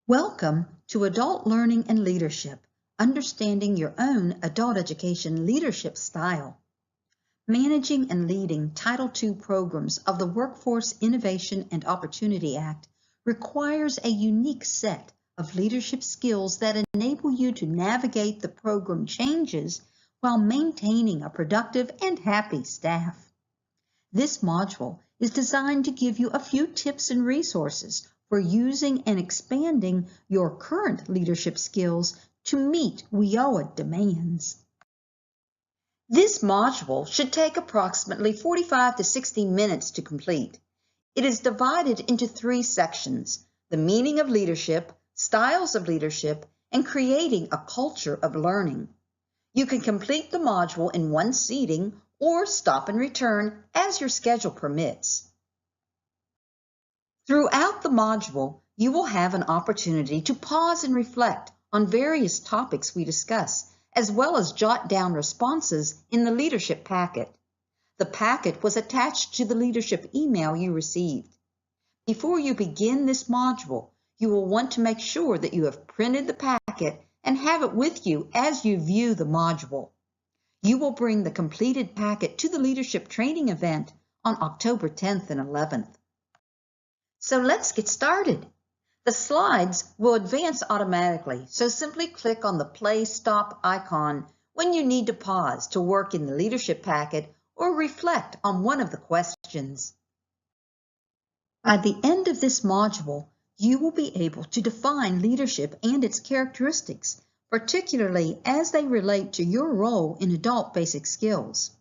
Welcome to Adult Learning and Leadership, Understanding Your Own Adult Education Leadership Style. Managing and leading Title II programs of the Workforce Innovation and Opportunity Act requires a unique set of leadership skills that enable you to navigate the program changes while maintaining a productive and happy staff. This module is designed to give you a few tips and resources for using and expanding your current leadership skills to meet WIOA demands. This module should take approximately 45 to 60 minutes to complete. It is divided into 3 sections: the meaning of leadership, styles of leadership, and creating a culture of learning. You can complete the module in one seating or stop and return as your schedule permits. Throughout the module, you will have an opportunity to pause and reflect on various topics we discuss, as well as jot down responses in the leadership packet. The packet was attached to the leadership email you received. Before you begin this module, you will want to make sure that you have printed the packet and have it with you as you view the module. You will bring the completed packet to the leadership training event on October 10th and 11th. So let's get started. The slides will advance automatically, so simply click on the play stop icon when you need to pause to work in the leadership packet or reflect on one of the questions. By the end of this module, you will be able to define leadership and its characteristics, particularly as they relate to your role in adult basic skills.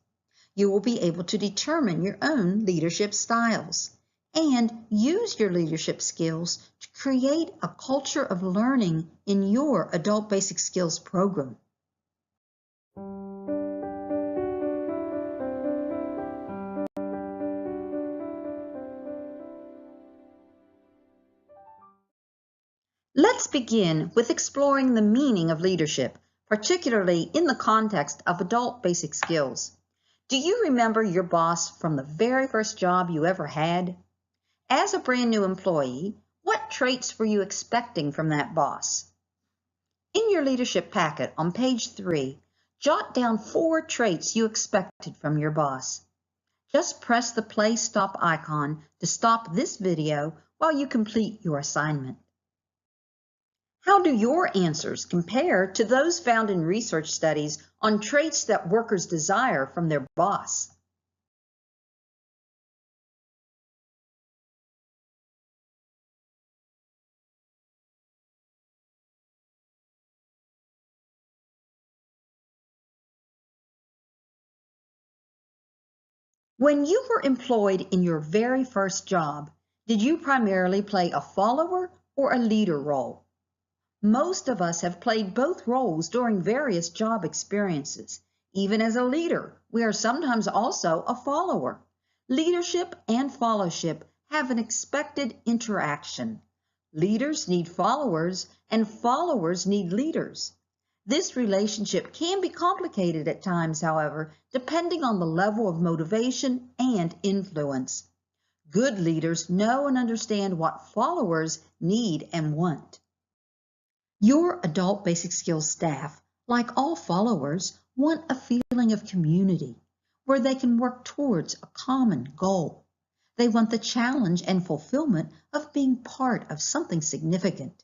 You will be able to determine your own leadership styles and use your leadership skills to create a culture of learning in your adult basic skills program. Let's begin with exploring the meaning of leadership, particularly in the context of adult basic skills. Do you remember your boss from the very first job you ever had? As a brand new employee, what traits were you expecting from that boss? In your leadership packet on page 3, jot down 4 traits you expected from your boss. Just press the play stop icon to stop this video while you complete your assignment. How do your answers compare to those found in research studies on traits that workers desire from their boss? When you were employed in your very first job, did you primarily play a follower or a leader role? Most of us have played both roles during various job experiences. Even as a leader, we are sometimes also a follower. Leadership and followship have an expected interaction. Leaders need followers, and followers need leaders. This relationship can be complicated at times, however, depending on the level of motivation and influence. Good leaders know and understand what followers need and want. Your adult basic skills staff, like all followers, want a feeling of community where they can work towards a common goal. They want the challenge and fulfillment of being part of something significant.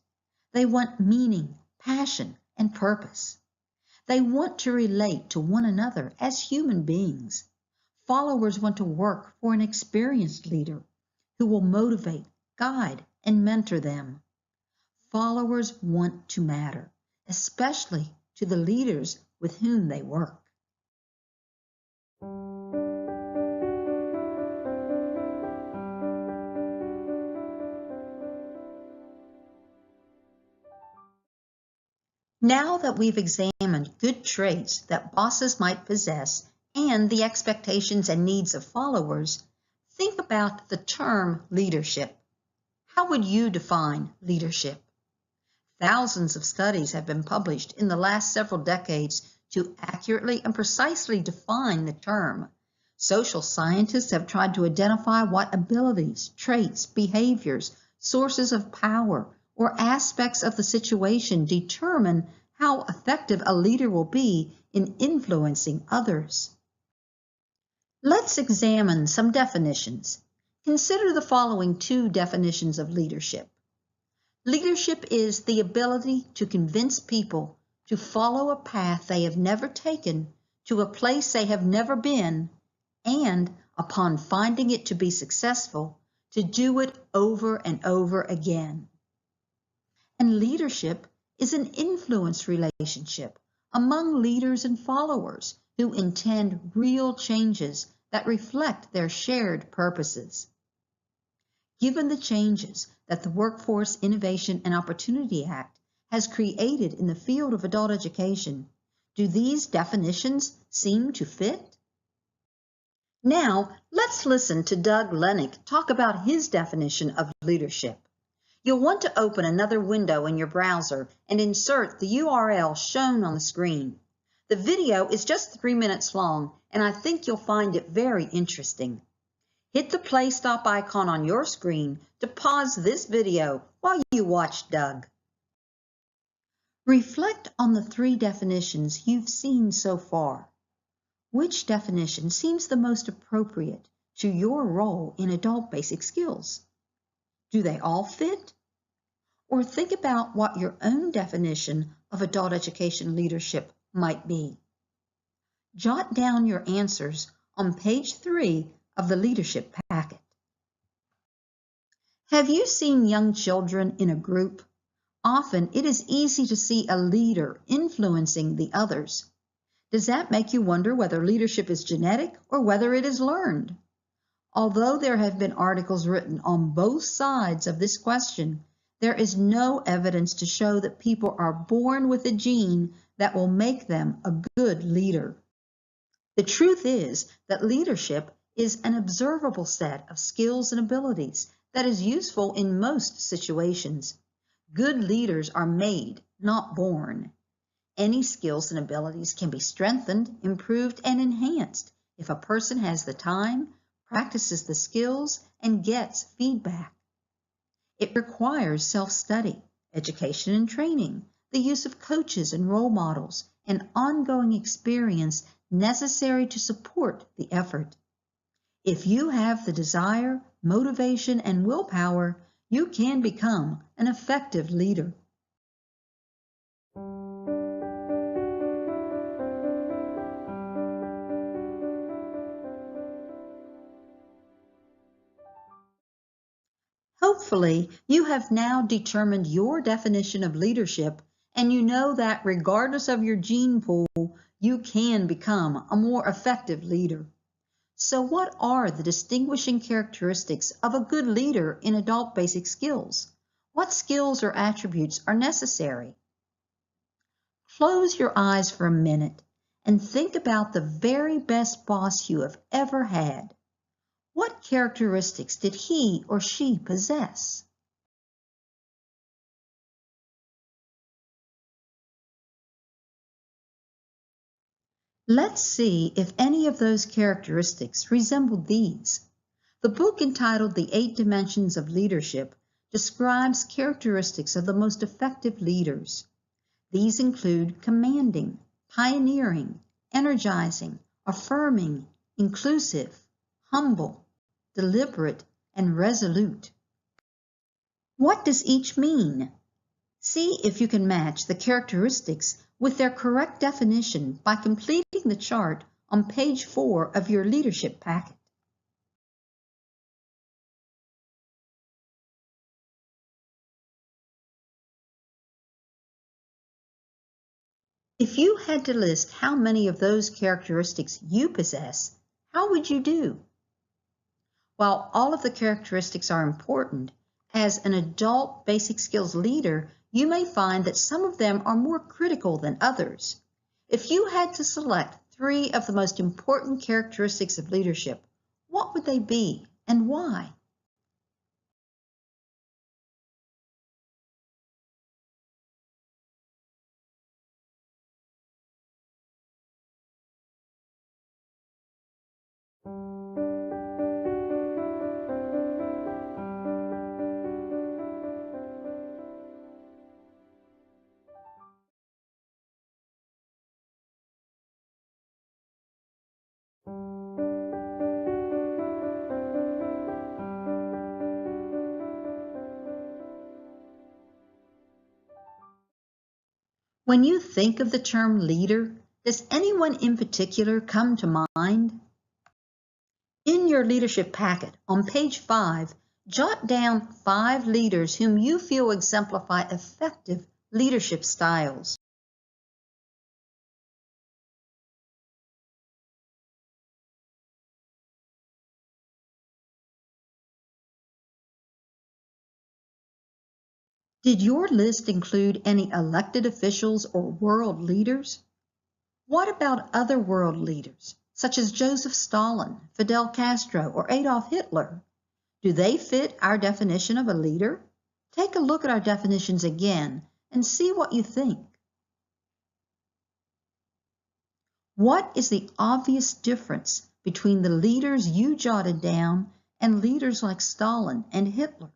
They want meaning, passion, and purpose. They want to relate to one another as human beings. Followers want to work for an experienced leader who will motivate, guide, and mentor them. Followers want to matter, especially to the leaders with whom they work. Now that we've examined good traits that bosses might possess and the expectations and needs of followers, think about the term leadership. How would you define leadership? Thousands of studies have been published in the last several decades to accurately and precisely define the term. Social scientists have tried to identify what abilities, traits, behaviors, sources of power, or aspects of the situation determine how effective a leader will be in influencing others. Let's examine some definitions. Consider the following two definitions of leadership. Leadership is the ability to convince people to follow a path they have never taken, to a place they have never been, and, upon finding it to be successful, to do it over and over again. And leadership is an influence relationship among leaders and followers who intend real changes that reflect their shared purposes. Given the changes that the Workforce Innovation and Opportunity Act has created in the field of adult education, do these definitions seem to fit? Now, let's listen to Doug Lennox talk about his definition of leadership. You'll want to open another window in your browser and insert the URL shown on the screen. The video is just 3 minutes long, and I think you'll find it very interesting. Hit the play stop icon on your screen to pause this video while you watch Doug. Reflect on the 3 definitions you've seen so far. Which definition seems the most appropriate to your role in adult basic skills? Do they all fit? Or think about what your own definition of adult education leadership might be. Jot down your answers on page 3 of the leadership packet. Have you seen young children in a group? Often it is easy to see a leader influencing the others. Does that make you wonder whether leadership is genetic or whether it is learned? Although there have been articles written on both sides of this question, there is no evidence to show that people are born with a gene that will make them a good leader. The truth is that leadership is an observable set of skills and abilities that is useful in most situations. Good leaders are made, not born. Any skills and abilities can be strengthened, improved, and enhanced if a person has the time, practices the skills, and gets feedback. It requires self-study, education and training, the use of coaches and role models, and ongoing experience necessary to support the effort. If you have the desire, motivation, and willpower, you can become an effective leader. Hopefully, you have now determined your definition of leadership, and you know that regardless of your gene pool, you can become a more effective leader. So what are the distinguishing characteristics of a good leader in adult basic skills? What skills or attributes are necessary? Close your eyes for a minute and think about the very best boss you have ever had. What characteristics did he or she possess? Let's see if any of those characteristics resembled these. The book entitled The 8 Dimensions of Leadership describes characteristics of the most effective leaders. These include commanding, pioneering, energizing, affirming, inclusive, humble, deliberate, and resolute. What does each mean? See if you can match the characteristics with their correct definition by completing the chart on page 4 of your leadership packet. If you had to list how many of those characteristics you possess, how would you do? While all of the characteristics are important, as an adult basic skills leader, you may find that some of them are more critical than others. If you had to select 3 of the most important characteristics of leadership, what would they be and why? When you think of the term leader, does anyone in particular come to mind? In your leadership packet on page 5, jot down 5 leaders whom you feel exemplify effective leadership styles. Did your list include any elected officials or world leaders? What about other world leaders, such as Joseph Stalin, Fidel Castro, or Adolf Hitler? Do they fit our definition of a leader? Take a look at our definitions again and see what you think. What is the obvious difference between the leaders you jotted down and leaders like Stalin and Hitler?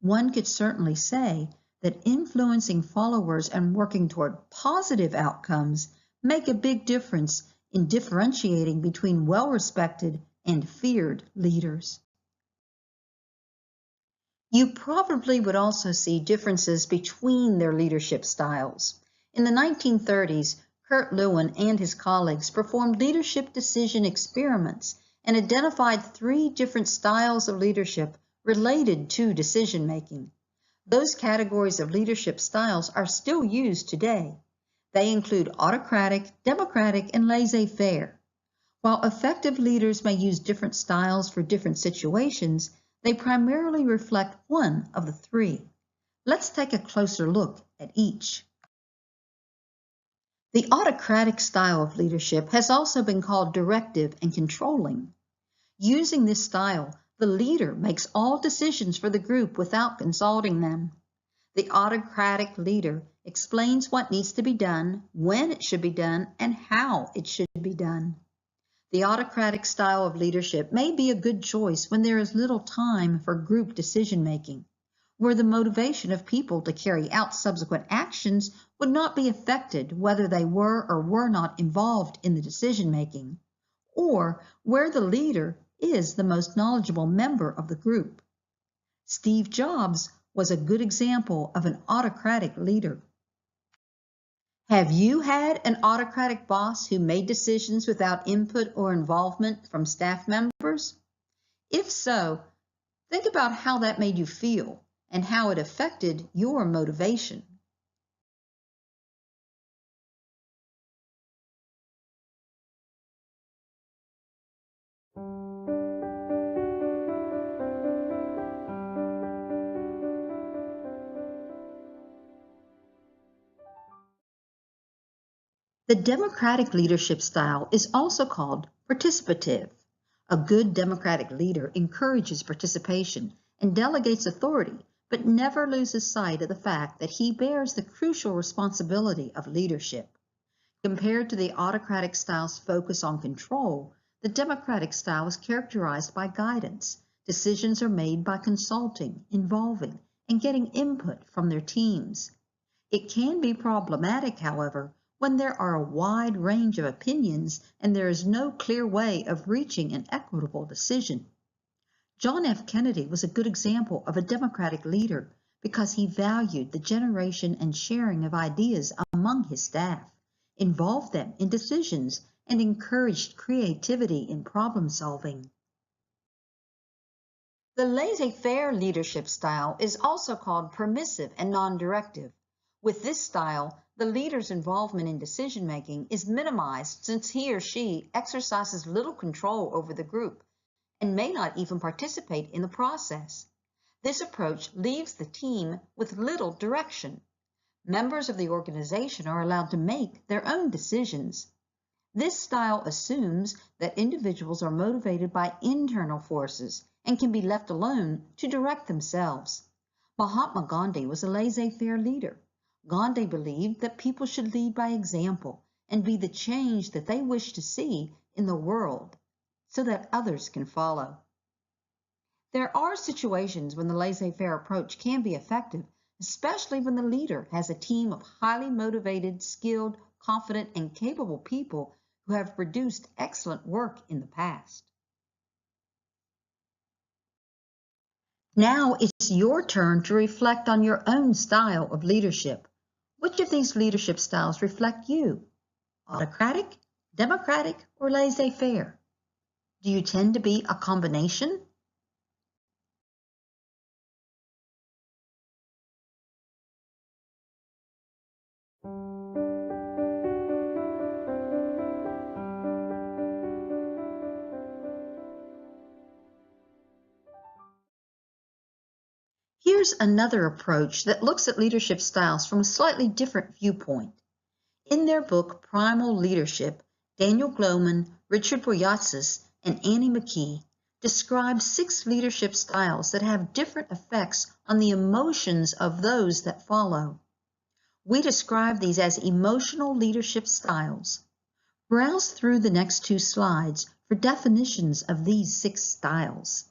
One could certainly say that influencing followers and working toward positive outcomes make a big difference in differentiating between well-respected and feared leaders. You probably would also see differences between their leadership styles. In the 1930s, Kurt Lewin and his colleagues performed leadership decision experiments and identified 3 different styles of leadership related to decision making. Those categories of leadership styles are still used today. They include autocratic, democratic, and laissez-faire. While effective leaders may use different styles for different situations, they primarily reflect one of the 3. Let's take a closer look at each. The autocratic style of leadership has also been called directive and controlling. Using this style, the leader makes all decisions for the group without consulting them. The autocratic leader explains what needs to be done, when it should be done, and how it should be done. The autocratic style of leadership may be a good choice when there is little time for group decision-making, where the motivation of people to carry out subsequent actions would not be affected whether they were or were not involved in the decision-making, or where the leader is the most knowledgeable member of the group. Steve Jobs was a good example of an autocratic leader. Have you had an autocratic boss who made decisions without input or involvement from staff members? If so, think about how that made you feel and how it affected your motivation. The democratic leadership style is also called participative. A good democratic leader encourages participation and delegates authority, but never loses sight of the fact that he bears the crucial responsibility of leadership. Compared to the autocratic style's focus on control, the democratic style is characterized by guidance. Decisions are made by consulting, involving, and getting input from their teams. It can be problematic, however, when there are a wide range of opinions and there is no clear way of reaching an equitable decision. John F. Kennedy was a good example of a democratic leader because he valued the generation and sharing of ideas among his staff, involved them in decisions, and encouraged creativity in problem solving. The laissez-faire leadership style is also called permissive and non-directive. With this style, the leader's involvement in decision-making is minimized since he or she exercises little control over the group and may not even participate in the process. This approach leaves the team with little direction. Members of the organization are allowed to make their own decisions. This style assumes that individuals are motivated by internal forces and can be left alone to direct themselves. Mahatma Gandhi was a laissez-faire leader. Gandhi believed that people should lead by example and be the change that they wish to see in the world so that others can follow. There are situations when the laissez-faire approach can be effective, especially when the leader has a team of highly motivated, skilled, confident, and capable people who have produced excellent work in the past. Now it's your turn to reflect on your own style of leadership. Which of these leadership styles reflect you? Autocratic, democratic, or laissez-faire? Do you tend to be a combination? Here's another approach that looks at leadership styles from a slightly different viewpoint. In their book, Primal Leadership, Daniel Goleman, Richard Boyatzis, and Annie McKee describe 6 leadership styles that have different effects on the emotions of those that follow. We describe these as emotional leadership styles. Browse through the next 2 slides for definitions of these 6 styles.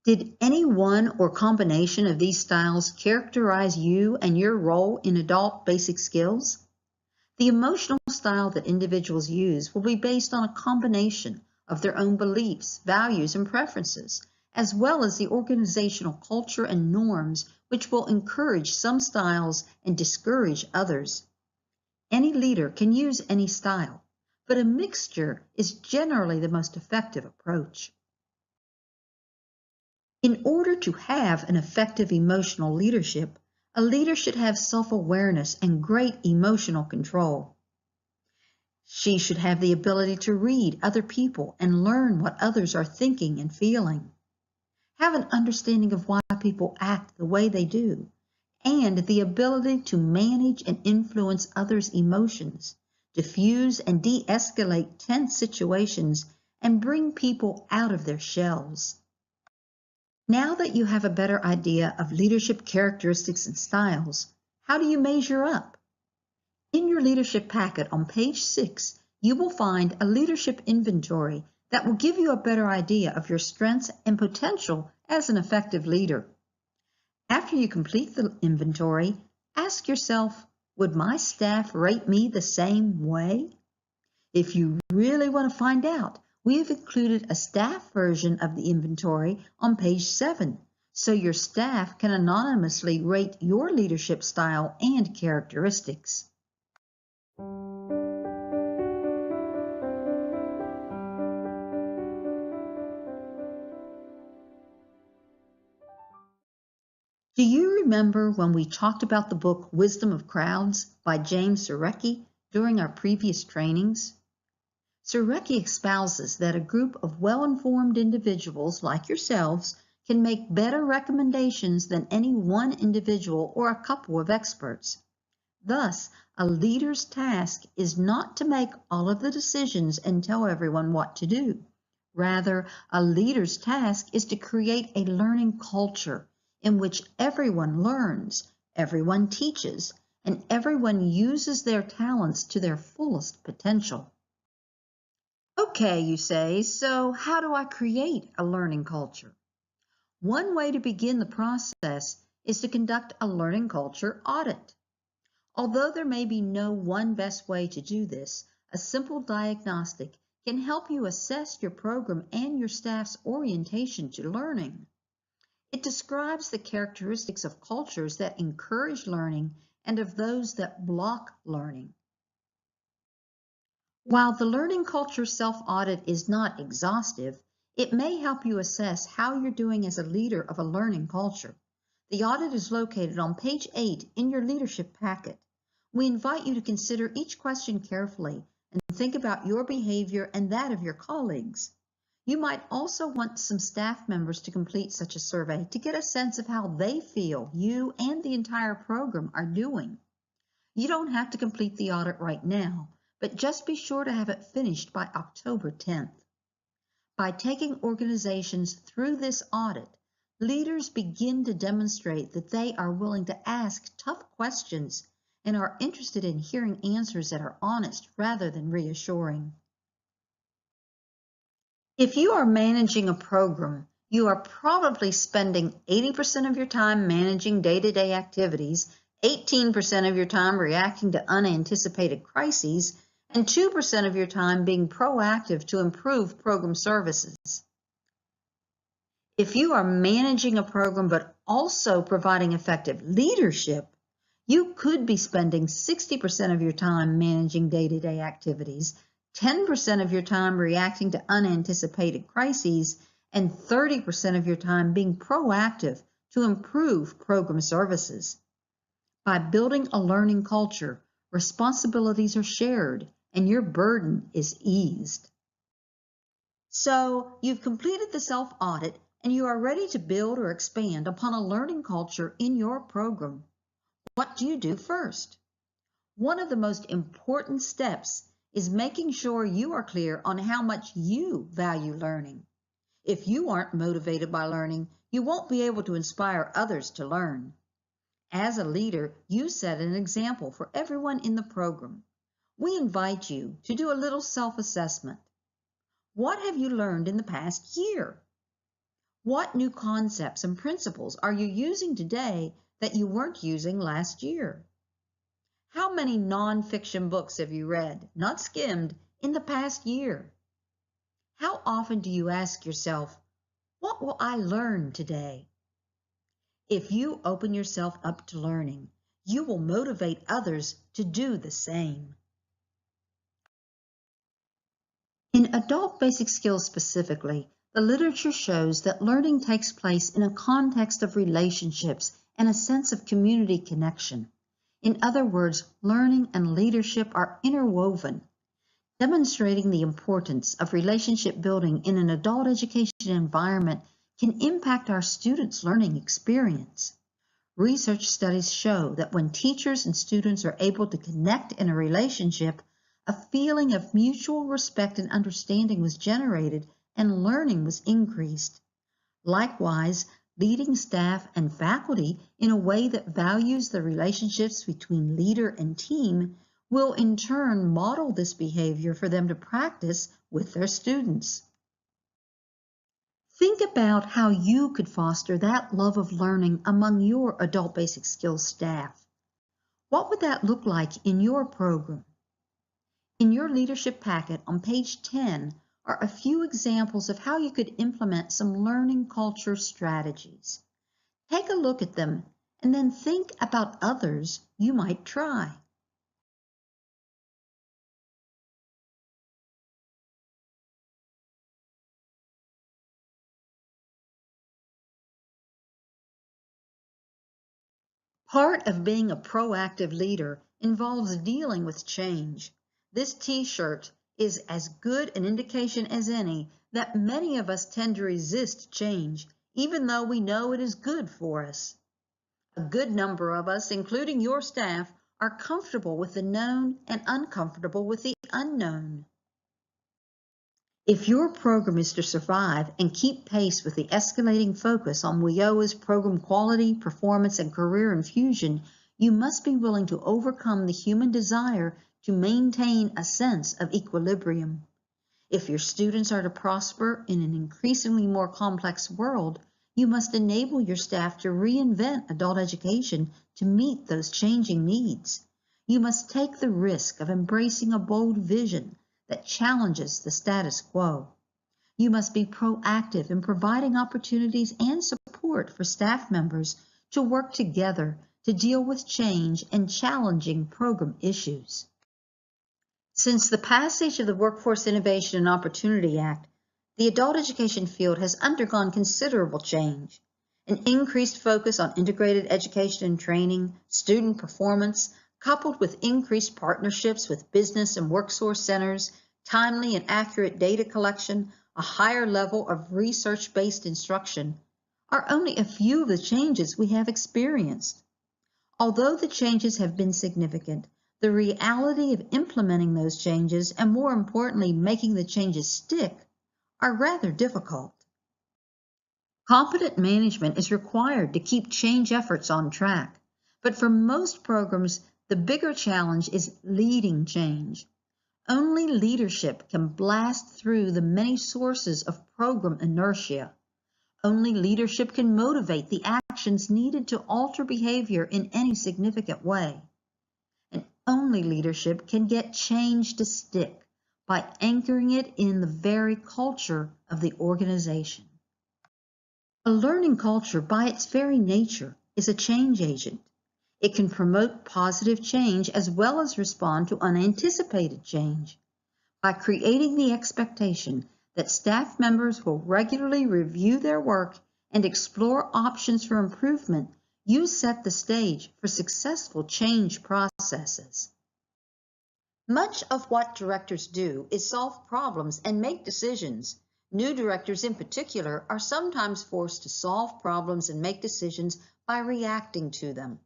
Did any one or combination of these styles characterize you and your role in adult basic skills? The emotional style that individuals use will be based on a combination of their own beliefs, values, and preferences, as well as the organizational culture and norms which will encourage some styles and discourage others. Any leader can use any style, but a mixture is generally the most effective approach. In order to have an effective emotional leadership, a leader should have self-awareness and great emotional control. She should have the ability to read other people and learn what others are thinking and feeling. Have an understanding of why people act the way they do, and the ability to manage and influence others' emotions, diffuse and de-escalate tense situations, and bring people out of their shells. Now that you have a better idea of leadership characteristics and styles, how do you measure up? In your leadership packet on page 6, you will find a leadership inventory that will give you a better idea of your strengths and potential as an effective leader. After you complete the inventory, ask yourself, would my staff rate me the same way? If you really want to find out, we have included a staff version of the inventory on page 7, so your staff can anonymously rate your leadership style and characteristics. Do you remember when we talked about the book Wisdom of Crowds by James Surowiecki during our previous trainings? Surowiecki espouses that a group of well-informed individuals like yourselves can make better recommendations than any one individual or a couple of experts. Thus, a leader's task is not to make all of the decisions and tell everyone what to do. Rather, a leader's task is to create a learning culture in which everyone learns, everyone teaches, and everyone uses their talents to their fullest potential. Okay, you say, so how do I create a learning culture? One way to begin the process is to conduct a learning culture audit. Although there may be no one best way to do this, a simple diagnostic can help you assess your program and your staff's orientation to learning. It describes the characteristics of cultures that encourage learning and of those that block learning. While the learning culture self-audit is not exhaustive, it may help you assess how you're doing as a leader of a learning culture. The audit is located on page 8 in your leadership packet. We invite you to consider each question carefully and think about your behavior and that of your colleagues. You might also want some staff members to complete such a survey to get a sense of how they feel you and the entire program are doing. You don't have to complete the audit right now, but just be sure to have it finished by October 10th. By taking organizations through this audit, leaders begin to demonstrate that they are willing to ask tough questions and are interested in hearing answers that are honest rather than reassuring. If you are managing a program, you are probably spending 80% of your time managing day-to-day activities, 18% of your time reacting to unanticipated crises, and 2% of your time being proactive to improve program services. If you are managing a program but also providing effective leadership, you could be spending 60% of your time managing day-to-day activities, 10% of your time reacting to unanticipated crises, and 30% of your time being proactive to improve program services. By building a learning culture, responsibilities are shared and your burden is eased. So you've completed the self-audit and you are ready to build or expand upon a learning culture in your program. What do you do first? One of the most important steps is making sure you are clear on how much you value learning. If you aren't motivated by learning, you won't be able to inspire others to learn. As a leader, you set an example for everyone in the program. We invite you to do a little self-assessment. What have you learned in the past year? What new concepts and principles are you using today that you weren't using last year? How many nonfiction books have you read, not skimmed, in the past year? How often do you ask yourself, what will I learn today? If you open yourself up to learning, you will motivate others to do the same. In adult basic skills specifically, the literature shows that learning takes place in a context of relationships and a sense of community connection. In other words, learning and leadership are interwoven, demonstrating the importance of relationship building in an adult education environment can impact our students' learning experience. Research studies show that when teachers and students are able to connect in a relationship, a feeling of mutual respect and understanding was generated and learning was increased. Likewise, leading staff and faculty in a way that values the relationships between leader and team will in turn model this behavior for them to practice with their students. Think about how you could foster that love of learning among your adult basic skills staff. What would that look like in your program? In your leadership packet on page 10 are a few examples of how you could implement some learning culture strategies. Take a look at them and then think about others you might try. Part of being a proactive leader involves dealing with change. This t-shirt is as good an indication as any that many of us tend to resist change, even though we know it is good for us. A good number of us, including your staff, are comfortable with the known and uncomfortable with the unknown. If your program is to survive and keep pace with the escalating focus on WIOA's program quality, performance, and career infusion, you must be willing to overcome the human desire to maintain a sense of equilibrium. If your students are to prosper in an increasingly more complex world, you must enable your staff to reinvent adult education to meet those changing needs. You must take the risk of embracing a bold vision that challenges the status quo. You must be proactive in providing opportunities and support for staff members to work together to deal with change and challenging program issues. Since the passage of the Workforce Innovation and Opportunity Act, the adult education field has undergone considerable change. An increased focus on integrated education and training, student performance, coupled with increased partnerships with business and workforce centers, timely and accurate data collection, a higher level of research-based instruction, are only a few of the changes we have experienced. Although the changes have been significant, the reality of implementing those changes, and more importantly, making the changes stick, are rather difficult. Competent management is required to keep change efforts on track, but for most programs, the bigger challenge is leading change. Only leadership can blast through the many sources of program inertia. Only leadership can motivate the actions needed to alter behavior in any significant way. And only leadership can get change to stick by anchoring it in the very culture of the organization. A learning culture, by its very nature, is a change agent. It can promote positive change as well as respond to unanticipated change. By creating the expectation that staff members will regularly review their work and explore options for improvement, you set the stage for successful change processes. Much of what directors do is solve problems and make decisions. New directors in particular are sometimes forced to solve problems and make decisions by reacting to them.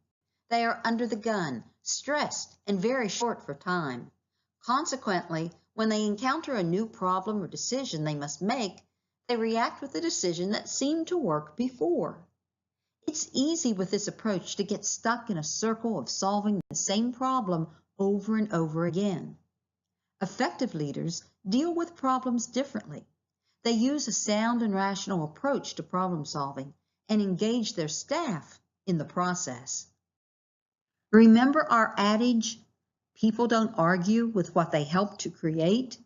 They are under the gun, stressed, and very short for time. Consequently, when they encounter a new problem or decision they must make, they react with a decision that seemed to work before. It's easy with this approach to get stuck in a circle of solving the same problem over and over again. Effective leaders deal with problems differently. They use a sound and rational approach to problem solving and engage their staff in the process. Remember our adage, people don't argue with what they help to create?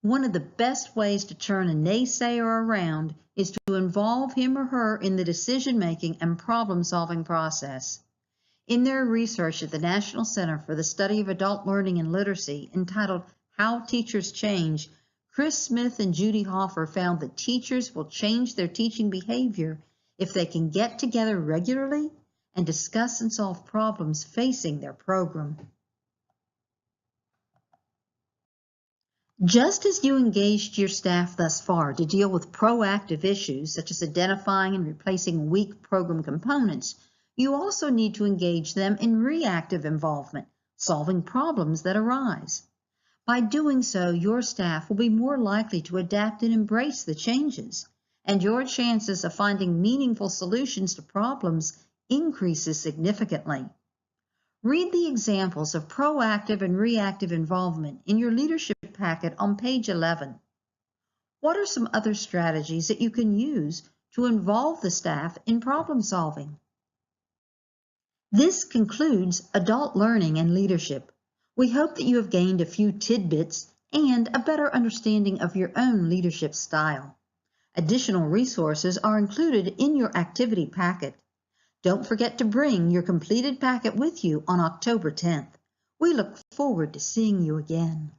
One of the best ways to turn a naysayer around is to involve him or her in the decision-making and problem-solving process. In their research at the National Center for the Study of Adult Learning and Literacy, entitled How Teachers Change, Chris Smith and Judy Hoffer found that teachers will change their teaching behavior if they can get together regularly and discuss and solve problems facing their program. Just as you engaged your staff thus far to deal with proactive issues such as identifying and replacing weak program components, you also need to engage them in reactive involvement, solving problems that arise. By doing so, your staff will be more likely to adapt and embrace the changes, and your chances of finding meaningful solutions to problems increases significantly. Read the examples of proactive and reactive involvement in your leadership packet on page 11. What are some other strategies that you can use to involve the staff in problem solving? This concludes Adult Learning and Leadership. We hope that you have gained a few tidbits and a better understanding of your own leadership style. Additional resources are included in your activity packet. Don't forget to bring your completed packet with you on October 10th. We look forward to seeing you again.